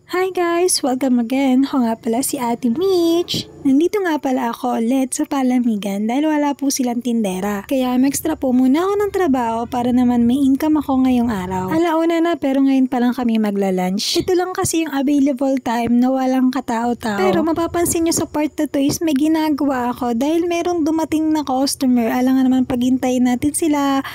Hi guys! Welcome again! Ako nga pala si Ate Mitch. Nandito nga pala ako ulit sa Palamigan dahil wala po silang tindera. Kaya extra po muna ako ng trabaho para naman may income ako ngayong araw. Alauna na pero ngayon pa lang kami magla-lunch. Ito lang kasi yung available time na walang katao-tao. Pero mapapansin nyo sa part na to is may ginagawa ako dahil merong dumating na customer. Alam nga naman paghintayin natin sila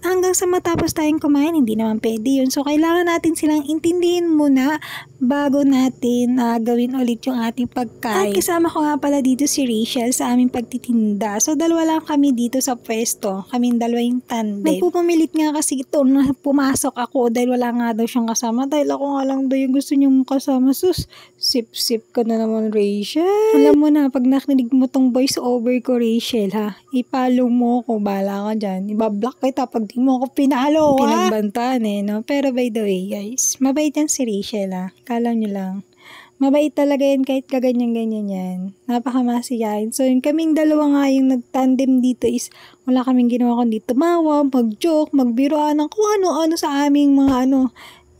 hanggang sa matapos tayong kumain, hindi naman pwede yun. So, kailangan natin silang intindihin muna bago natin gawin ulit yung ating pagkain. At kasama ko nga pala dito si Rachel sa aming pagtitinda. So, dalawa lang kami dito sa pwesto. Kaming dalawa yung tandem. Nagpupumilit nga kasi ito na pumasok ako dahil wala nga daw siyang kasama. Dahil ako nga lang daw yung gusto niyong kasama. Sus, sip-sip ka na naman, Rachel. Alam mo na, pag nakinig mo tong voice over ko, Rachel, ha? I-follow mo ako. Bahala ka dyan. Ibablock kita pag di mo ako pinalo, ha? Pinagbantaan no? Pero by the way, guys, mabait yan si Rachel, ha? Kala nyo lang. Mabait talaga yan kahit kaganyan-ganyan yan. Napakamasiyahin. So, yung kaming dalawa nga yung nagtandem dito is wala kaming ginawa kundi tumawa, mag-joke, magbiroan ng kung ano-ano sa aming mga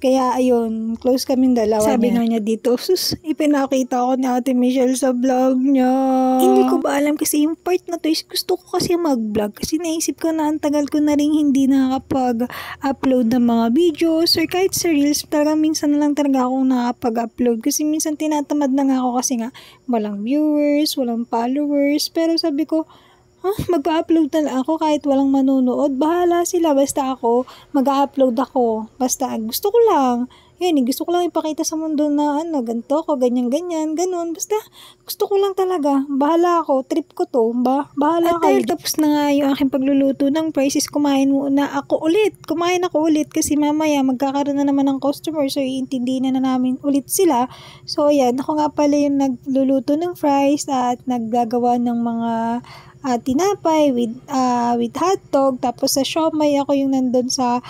Kaya ayun, close kaming dalawa. Sabi nga niya dito, sus, ipinakita ko ni Ate Michelle sa vlog niya. Hindi ko ba alam kasi yung part na to is gusto ko kasi mag-vlog. Kasi naisip ko na ang tagal ko na rin hindi nakapag-upload ng mga videos or kahit sa reels. Talagang minsan na lang talaga akong nakapag-upload. Kasi minsan tinatamad na nga ako kasi nga walang viewers, walang followers. Pero sabi ko, mag-upload na lang ako kahit walang manonood. Bahala sila. Basta ako, mag-upload ako. Basta gusto ko lang. Yan, gusto ko lang ipakita sa mundo na ganito ako, ganyan-ganyan, ganun. Basta gusto ko lang talaga. Bahala ako. Trip ko to. Bahala At kayo. Tapos na nga yung aking pagluluto ng prices, kumain muna ako ulit. Kumain ako ulit kasi mamaya magkakaroon na naman ng customer. So, iintindihin na namin ulit sila. So, yan. Ako nga pala yung nagluluto ng fries at naggagawa ng mga tinapay with hotdog. Tapos sa siomai ako yung nandun sa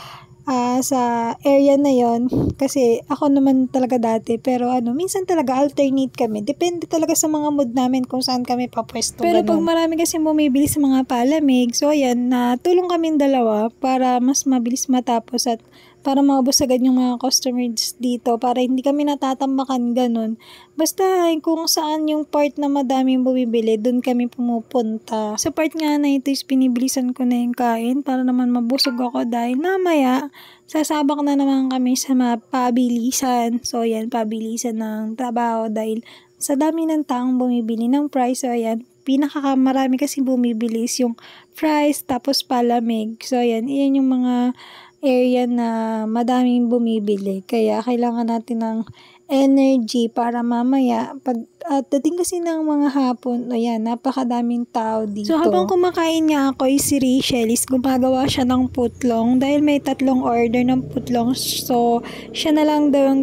area na yon kasi ako naman talaga dati pero minsan talaga alternate kami, depende talaga sa mga mood namin kung saan kami papwesto. Pero pag marami kasi bumibili sa mga palamig, so ayan, tulong kaming dalawa para mas mabilis matapos at para maubos agad yung mga customers dito para hindi kami natatambakan ganun. Basta kung saan yung part na madaming bumibili, dun kami pumupunta. Sa part nga na ito is pinibilisan ko na yung kain para naman mabusog ako dahil namaya sasabak na naman kami sa mga pabilisan. So yan, pabilisan ng trabaho dahil sa dami ng taong bumibili ng price. So yan, pinakamarami kasi bumibili is yung fries tapos palamig. So yan, iyan yung mga area na madaming bumibili. Kaya kailangan natin ng energy para mamaya pag dating kasi ng mga hapon, ayan, napakadaming tao dito. So habang kumakain nga ako, si Rachel is gumagawa siya ng putlong dahil may 3 order ng putlong. So siya na lang daw ang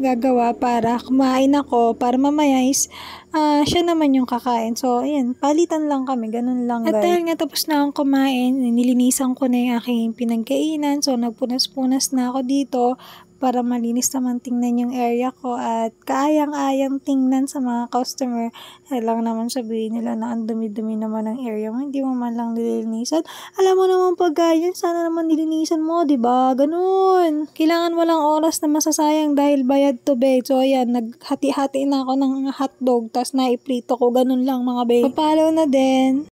gagawa para kumain ako para mamaya is siya naman yung kakain. So, ayan, palitan lang kami. Ganun lang, guys. At dahil nga tapos na akong kumain, nilinisan ko na yung aking pinagkainan. So, nagpunas-punas na ako dito para malinis naman tingnan yung area ko at kaayang-ayang tingnan sa mga customer. Lang naman sabihin nila na ang dumi-dumi naman ng area mo, hindi mo man lang nilinisan. Alam mo naman pag ganyan, sana naman nilinisan mo, diba? Ganun. Kailangan walang oras na masasayang dahil bayad to bed. So, ayan, naghati-hati na ako ng hotdog, tas naiprito ko, ganun lang mga babe. Papalo na din.